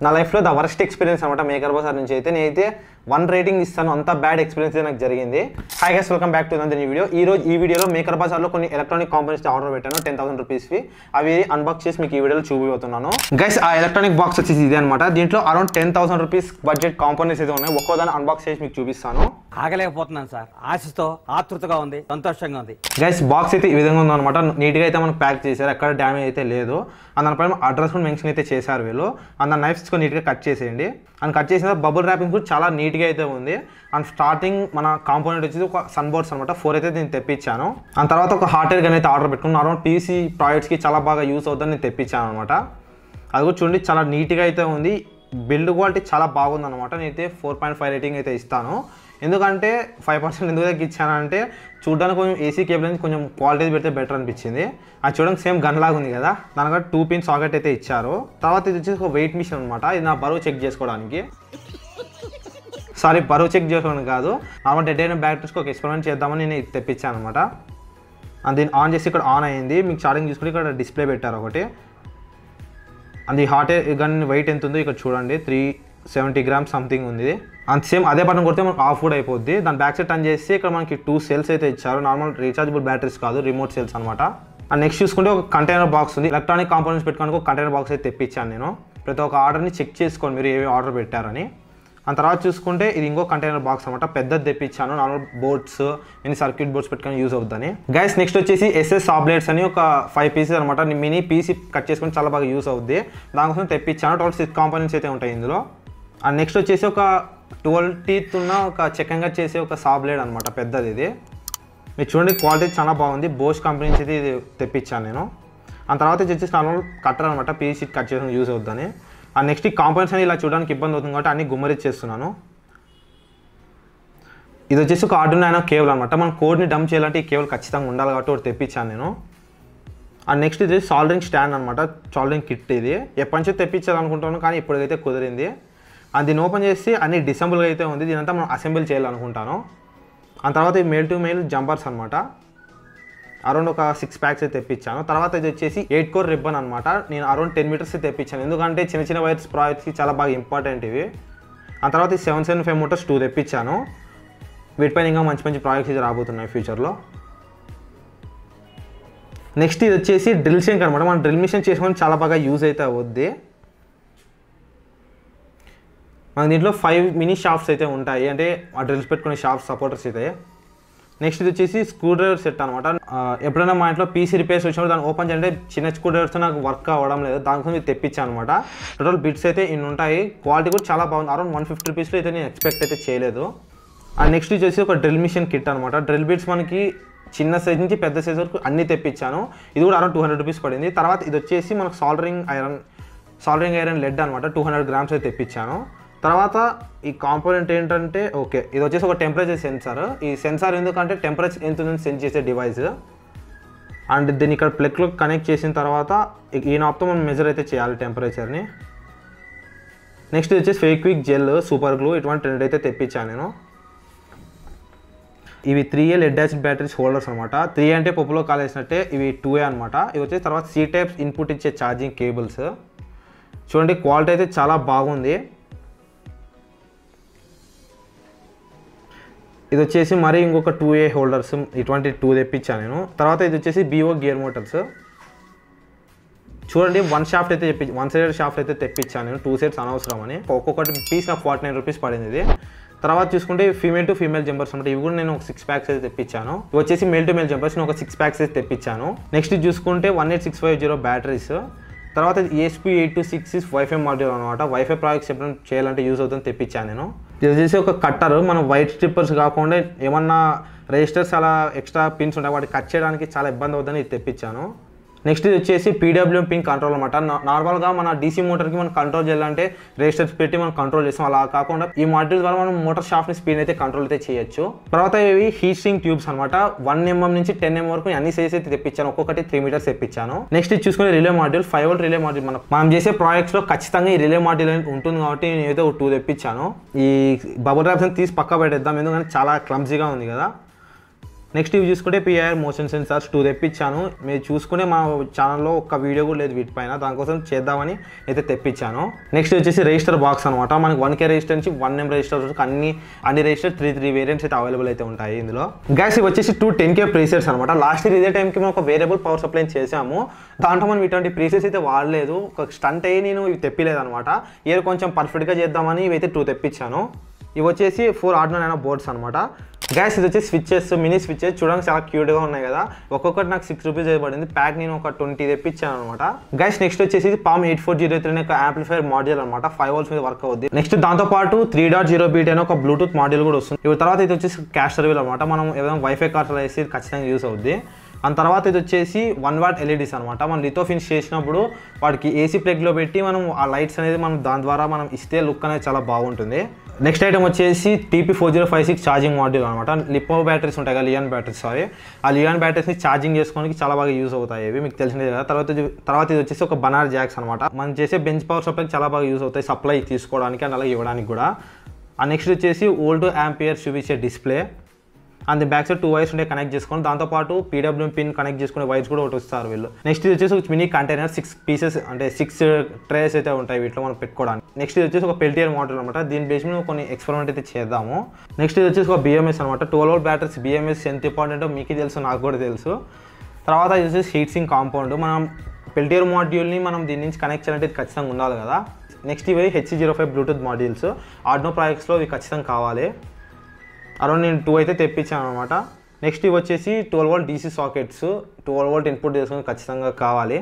నా లైఫ్లో the worst experience అనమాట మేకర్ బజార్ నుంచి అయితే నేనైతే 1 రేటింగ్ ఇస్తాను. అంత బ్యాడ్ ఎక్స్పీరియన్స్ నాకు జరిగింది. Hi guys, welcome back to the video. ఈ వీడియోలో మేకర్ బజార్లో కొన్ని ఎలక్ట్రానిక్ కాంపోనెంట్స్ ఆర్డర్ పెట్టాను 10,000 రూపీస్వి. అవి అన్బాక్స్ చేసి మీకు ఈ వీడియోలో చూపిపోతున్నాను. గైస్, ఆ ఎలక్ట్రానిక్ బాక్స్ వచ్చేసి ఇదే అనమాట. దీంట్లో అరౌండ్ 10,000 రూపీస్ బడ్జెట్ కాంపోనెంట్స్ అయితే ఉన్నాయి. ఒక్కోదాన్ని అన్బాక్స్ చేసి మీకు చూపిస్తాను. ఆగలేకపోతున్నాను సార్, ఆశతో ఆతృతగా ఉంది, సంతోషంగా ఉంది. గైస్, బాక్స్ అయితే ఈ విధంగా ఉందన్నమాట. నీట్గా అయితే మనకు ప్యాక్ చేశారు, ఎక్కడ డ్యామేజ్ అయితే లేదు. అండ్ దానిపైన అడ్రస్ కూడా మెన్షన్ అయితే చేశారు వీళ్ళు. అండ్ నైఫ్స్ కూడా నీట్గా కట్ చేసేయండి. అండ్ కట్ చేసిన బబుల్ ర్యాపింగ్ కూడా చాలా నీట్గా అయితే ఉంది. అండ్ స్టార్టింగ్ మన కాంపోనెంట్ వచ్చేసి ఒక సన్ బోర్డ్స్ అనమాట 4 అయితే నేను తెప్పించాను. అండ్ తర్వాత ఒక హాట్ ఎయిర్ గన్ అయితే ఆర్డర్ పెట్టుకున్నాను. అరౌండ్ పీసీ ప్రాజెక్ట్స్కి చాలా బాగా యూస్ అవుతుందని నేను తెప్పించాను అనమాట. అది కూడా చూడండి, చాలా నీట్గా అయితే ఉంది. బిల్డ్ క్వాలిటీ చాలా బాగుంది అనమాట. నేనైతే 4.5 రేటింగ్ అయితే ఇస్తాను. ఎందుకంటే 5% ఎందుకు తగ్గించానంటే చూడడానికి కొంచెం ఏసీ కేబుల్ అనేది కొంచెం క్వాలిటీ పెడితే బెటర్ అనిపించింది. అది చూడడానికి సేమ్ గన్ లాగా ఉంది కదా, దానికంటే 2 పిన్ సాకెట్ అయితే ఇచ్చారు. తర్వాత ఇది వచ్చేసి ఒక వెయిట్ మిషన్ అనమాట. ఇది నా బరువు చెక్ చేసుకోవడానికి, బరువు చెక్ చేసుకోవడానికి కాదు, నార్మల్ డెడ్ బ్యాటరీస్కి ఒక ఎక్స్పెరిమెంట్ చేద్దామని నేను ఇది తెప్పించాను అనమాట. దీన్ని ఆన్ చేసి ఇక్కడ ఆన్ అయ్యింది. మీకు ఛార్జింగ్ చూసుకుంటే ఇక్కడ డిస్ప్లే పెట్టారు ఒకటి. అది హాట్ ఎయిర్ గన్ వెయిట్ ఎంత ఉందో ఇక్కడ చూడండి, 370 గ్రామ్స్ సంథింగ్ ఉంది. అంత సేమ్ అదే బటన్ కొడితే మనకు ఆఫ్ కూడా అయిపోద్ది. దాని బ్యాక్ సైడ్ టర్న్ చేసి ఇక్కడ మనకి 2 సెల్స్ అయితే ఇచ్చారు. నార్మల్ రీఛార్జబుల్ బ్యాటరీస్ కాదు, రిమోట్ సెల్స్ అనమాట. అండ్ నెక్స్ట్ చూసుకుంటే ఒక కంటైనర్ బాక్స్ ఉంది. ఎలక్ట్రానిక్ కాంపోనెంట్స్ పెట్టుకోవడానికి ఒక కంటైనర్ బాక్స్ అయితే తెప్పించాను నేను. ప్రతి ఒక్క ఆర్డర్ని చెక్ చేసుకోండి మీరు ఏవి ఆర్డర్ పెట్టారని. అండ్ తర్వాత చూసుకుంటే ఇది ఇంకో కంటైనర్ బాక్స్ అనమాట. పెద్దది తెప్పించాను, normal boards mini circuit boards పెట్టుకొని యూజ్ అవుతుందని. గైస్, నెక్స్ట్ వచ్చేసి ఎస్ఎస్ సాబ్లెట్స్ అని ఒక 5 పీసెస్ అనమాట. మినీ పీసీ కట్ చేసుకొని చాలా బాగా యూజ్ అవుద్ది. దానికోసం తెప్పించాను. టోటల్ 6 కాంపోనెంట్స్ అయితే ఉంటాయి ఇందులో. అండ్ నెక్స్ట్ వచ్చేసి ఒక 12 టీత్ ఉన్న ఒక చెక్కంగా చేసే ఒక సాబ్లెట్ అనమాట, పెద్దది ఇది. మీరు చూడండి, క్వాలిటీ చాలా బాగుంది. బోష్ కంపెనీ నుంచి ఇది తెప్పించాను నేను. ఆ తర్వాత ఇది వచ్చేసి నార్మల్ కట్టర్ అనమాట, పీసీ కట్ చేసుకుని యూజ్ అవుతుందని. అండ్ నెక్స్ట్ ఈ కాంపోనెంట్స్ అని ఇలా చూడడానికి ఇబ్బంది అవుతుంది కాబట్టి అన్ని గుమ్మరిచ్చేస్తున్నాను. ఇది వచ్చేసి ఒక ఆర్డునో కేబుల్ అనమాట. మనం కోడ్ని డంప్ చేయాలంటే ఈ కేబుల్ ఖచ్చితంగా ఉండాలి కాబట్టి ఒకటి తెప్పించాను నేను. అండ్ నెక్స్ట్ ఇది సాల్డరింగ్ స్టాండ్ అనమాట, సాల్డరింగ్ కిట్. ఇది ఎప్పటి నుంచో తెప్పించాలనుకుంటున్నాను కానీ ఇప్పటికైతే కుదిరింది. అండ్ దీన్ని ఓపెన్ చేసి అన్ని డిసెంబుల్గా అయితే ఉంది. దీనంతా మనం అసెంబుల్ చేయాలనుకుంటాను. ఆ తర్వాత ఈ మేల్ టు మేల్ జంపర్స్ అనమాట. అరౌండ్ ఒక 6 ప్యాక్స్ అయితే తెప్పించాను. తర్వాత ఇది వచ్చేసి 8 కోర్ రిబ్బన్ అనమాట. నేను అరౌండ్ 10 మీటర్స్ తెప్పించాను, ఎందుకంటే చిన్న చిన్న వైర్స్ ప్రాజెక్ట్స్కి చాలా బాగా ఇంపార్టెంట్ ఇవి. ఆ తర్వాత ఈ 775 మోటార్స్ 2 తెప్పించాను. వీటిపైన ఇంకా మంచి మంచి ప్రాజెక్ట్స్ ఇది రాబోతున్నాయి ఫ్యూచర్లో. నెక్స్ట్ ఇది వచ్చేసి డ్రిల్ షింక్ అనమాట. మనం డ్రిల్ మిషన్ చేసుకొని చాలా బాగా యూజ్ అయితే అవుద్ది. మనకి దీంట్లో 5 మినీ షాఫ్ట్స్ అయితే ఉంటాయి, అంటే ఆ డ్రిల్స్ పెట్టుకునే షాఫ్ట్ సపోర్టర్స్ అయితే. నెక్స్ట్ ఇది వచ్చేసి స్క్రూ డ్రైవర్ సెట్ అనమాట. ఎప్పుడైనా మా ఇంట్లో పీసీ రిపేర్స్ వచ్చినప్పుడు దాన్ని ఓపెన్ చేయాలంటే చిన్న స్క్రూ డ్రైవర్స్తో నాకు వర్క్ అవ్వడం లేదు, దానికోసం ఇది తెప్పించాను అనమాట. టోటల్ బిట్స్ అయితే ఇన్ని ఉంటాయి. క్వాలిటీ కూడా చాలా బాగుంది. అరౌండ్ 150 రూపీస్లో అయితే నేను ఎక్స్పెక్ట్ అయితే చేయలేదు. అండ్ నెక్స్ట్ వచ్చేసి ఒక డ్రిల్ మిషన్ కిట్ అనమాట. డ్రిల్ బిట్స్ మనకి చిన్న సైజ్ నుంచి పెద్ద సైజ్ వరకు అన్నీ తెప్పించాను. ఇది కూడా అరౌండ్ 200 రూపీస్ పడింది. తర్వాత ఇది వచ్చేసి మనకు సాల్డరింగ్ ఐరన్ లెడ్ అనమాట. 200 గ్రామ్స్ అయితే తెప్పించాను. తర్వాత ఈ కాంపోనెంట్ ఏంటంటే ఇది వచ్చేసి ఒక టెంపరేచర్ సెన్సార్. ఈ సెన్సార్ ఎందుకంటే టెంపరేచర్ ఎంత ఉందని సెన్స్ చేసే డివైస్. అండ్ దీన్ని ఇక్కడ ప్లగ్లో కనెక్ట్ చేసిన తర్వాత ఈ నాబ్తో మనం మెజర్ అయితే చేయాలి టెంపరేచర్ని. నెక్స్ట్ వచ్చేసి ఫెవిక్విక్ జెల్, సూపర్ గ్లూ, ఇటువంటి 2 అయితే తెప్పించాను నేను. ఇవి 3A lead acid batteries holders అనమాట. 3A అంటే పప్పులో కాలేసినట్టే, ఇవి 2A అనమాట. ఇవి వచ్చేసి తర్వాత C టైప్స్ ఇన్పుట్ ఇచ్చే ఛార్జింగ్ కేబుల్స్. చూడండి, క్వాలిటీ అయితే చాలా బాగుంది. ఇది వచ్చేసి మరి ఇంకొక 2A హోల్డర్స్, ఇటువంటి 2 తెప్పించాను నేను. తర్వాత ఇది వచ్చేసి BO గేర్ మోటార్స్. చూడండి, 1 సైడెడ్ షాఫ్ట్ అయితే తెప్పించాను నేను. 2 సెట్స్ అనవసరం అని. ఒక్కొక్కటి పీస్ నాకు 49 రూపీస్ పడింది ఇది. తర్వాత చూసుకుంటే ఫీమేల్ టు ఫీమేల్ జంపర్స్ అనమాట. ఇవి కూడా నేను ఒక 6 ప్యాక్స్ అయితే తెప్పించాను. ఇవి వచ్చేసి మేల్ టు మేల్ జంపర్స్ నేను ఒక 6 ప్యాక్స్ అయితే తెప్పించాను. నెక్స్ట్ చూసుకుంటే 18650 బ్యాటరీస్. తర్వాత ESP8266 వైఫై మాడ్యూల్ అనమాట. వైఫై ప్రాజెక్ట్స్ ఎప్పుడైనా చేయాలంటే యూజ్ అవుతుందని తెప్పించాను నేను. ఇది వచ్చేసి ఒక కట్టర్. మనం వైట్ స్ట్రిప్పర్స్ కాకుండా ఏమన్నా రెజిస్టర్స్ అలా ఎక్స్ట్రా పిన్స్ ఉంటాయి, వాటికి కట్ చేయడానికి చాలా ఇబ్బంది అవుతుందని ఇది తెప్పించాను. నెక్స్ట్ ఇది వచ్చేసి PWM పిన్ కంట్రోల్ అనమాట. నార్మల్గా మన DC మోటార్కి మనం కంట్రోల్ చేయాలంటే రెజిస్టర్స్ పెట్టి మనం కంట్రోల్ చేస్తాం. అలా కాకుండా ఈ మాడ్యూల్ ద్వారా మనం మోటార్ షాఫ్ట్ని స్పీడ్ అయితే కంట్రోల్ అయితే చేయొచ్చు. తర్వాత ఇవి హీట్ సింక్ ట్యూబ్స్ అనమాట. 1 mm నుంచి 10 mm వరకు అన్ని సైజ్ అయితే తెప్పించాను. ఒక్కొక్కటి 3 మీటర్స్ తెప్పించాను. నెక్స్ట్ ఇది చూసుకునే relay module, 5 volt relay module. మనం చేసే ప్రాజెక్ట్స్లో ఖచ్చితంగా ఈ రిలే మాడ్యూల్ ఉంటుంది కాబట్టి నేను అయితే ఒక 2 తెప్పించాను. ఈ బబుల్ ర్యాప్స్ తీసి పక్క పెట్టేద్దాం, ఎందుకంటే చాలా క్లమ్జీగా ఉంది కదా. నెక్స్ట్ ఇవి చూసుకుంటే పిఐఆర్ మోషన్ సెన్సార్స్ 2 తెప్పించాను. మీరు చూసుకునే మా ఛానల్లో ఒక్క వీడియో కూడా లేదు వీటిపైన, దానికోసం చేద్దామని అయితే తెప్పించాను. నెక్స్ట్ వచ్చేసి రిజిస్టర్ బాక్స్ అనమాట. మనకి 1K రిజిస్టర్ నుంచి 1M రిజిస్టర్ వరకు అన్ని రిజిస్టర్ 3 వేరియంట్స్ అయితే అవైలబుల్ అయితే ఉంటాయి ఇందులో. గ్యాస్ ఇవి వచ్చేసి 2 10K ప్రీసెట్స్ అనమాట. లాస్ట్ ఇయర్ ఇదే టైంకి మనం ఒక వేరియబుల్ పవర్ సప్లై చేసాము. దాంట్లో మనం ఇటువంటి ప్రీసెట్స్ అయితే వాడలేదు. ఒక స్టంట్ అయ్యి నేను ఇవి తెప్పిలేదు అనమాట. ఇయర్ కొంచెం పర్ఫెక్ట్గా చేద్దామని ఇవైతే 2 తెప్పించాను. ఇవి వచ్చేసి 4 ఆర్డినో బోర్డ్స్ అనమాట. గ్యాస్ ఇది వచ్చి స్విచ్చెస్, మినీ స్విచ్చెస్ చూడడానికి చాలా క్యూట్గా ఉన్నాయి కదా. ఒక్కొక్కటి నాకు 6 రూపీస్ అయిపడింది. ప్యాక్ నేను ఒక 20 తెప్పించాను అనమాట. గ్యాస్ నెక్స్ట్ వచ్చేసి పామ్ 8403 అనే ఒక యాంప్లిఫైర్ మాడ్యూల్ అనమాట. 5 volts మీద వర్క్ అవుద్ది. నెక్స్ట్ దాంతోపాటు 3.0 బీట్ అనే ఒక బ్లూటూత్ మాడ్యూల్ కూడా వస్తుంది. ఇవి తర్వాత ఇది వచ్చేసి క్యాష్ సర్వీల్ అనమాట. మనం ఏదైనా వైఫై కార్డ్స్ వేసి ఇది ఖచ్చితంగా యూస్ అవుద్ది. అండ్ తర్వాత ఇది వచ్చేసి 1 watt LEDs అనమాట. మనం లితో ఫినిష్ చేసినప్పుడు వాటికి ఏసీ ప్లగ్లో పెట్టి మనం ఆ లైట్స్ అనేది మనం దాని ద్వారా మనం ఇస్తే లుక్ అనేది చాలా బాగుంటుంది. నెక్స్ట్ ఐటమ్ వచ్చేసి TP4056 ఛార్జింగ్ మాడ్యూల్ అనమాట. లిపో బ్యాటరీస్ ఉంటాయి కదా, లియాన్ బ్యాటరీస్, ఆ లియాన్ బ్యాటరీస్ని ఛార్జింగ్ చేసుకోవడానికి చాలా బాగా యూజ్ అవుతాయి. ఇవి మీకు తెలిసినది కదా. తర్వాత ఇది వచ్చేసి ఒక బనార్ జాక్స్ అనమాట. మనం చేసే బెంచ్ పవర్ సప్లైకి చాలా బాగా యూజ్ అవుతాయి, సప్లై తీసుకోవడానికి అండ్ అలాగే ఇవ్వడానికి కూడా. ఆ నెక్స్ట్ వచ్చేసి వోల్ట్ ఆంపియర్ చూపించే display. And back side 2 wires ఉంటే కనెక్ట్ చేసుకొని దాంతోపాటు PWM పిన్ కనెక్ట్ చేసుకునే వైర్స్ కూడా ఒకటి వస్తారు వీళ్ళు. నెక్స్ట్ ఇది వచ్చేసి మినీ కంటైనర్ 6 పీసెస్ అంటే 6 ట్రేస్ అయితే ఉంటాయి వీటిలో మనం పెట్టుకోవడానికి. నెక్స్ట్ ఇది వచ్చేసి ఒక పెల్టియర్ మోడల్ అనమాట. దీని బేస్ మీద కొన్ని ఎక్స్పెరిమెంట్ అయితే చేద్దాము. నెక్స్ట్ ఇది వచ్చేసి ఒక BMS అనమాట. 12 volt బ్యాటరీస్ BMS ఎంత ఇంపార్టెంటో మీకు తెలుసు, నాకు కూడా తెలుసు. తర్వాత ఇది వచ్చేసి హీట్ సింక్ కాంపౌండ్. మనం పెల్టియర్ మాడ్యూల్ని మనం దీని నుంచి కనెక్ట్ చేయాలంటే ఇది ఖచ్చితంగా ఉండాలి కదా. నెక్స్ట్ ఇవి HC05 బ్లూటూత్ మాడ్యూల్స్. ఆర్డినో ప్రాజెక్ట్స్లో ఇవి ఖచ్చితంగా కావాలి. అరౌండ్ నేను 2 అయితే తెప్పించాను అనమాట. నెక్స్ట్ ఇవి వచ్చేసి 12 volt DC sockets. 12 volt input చేసుకొని ఖచ్చితంగా కావాలి.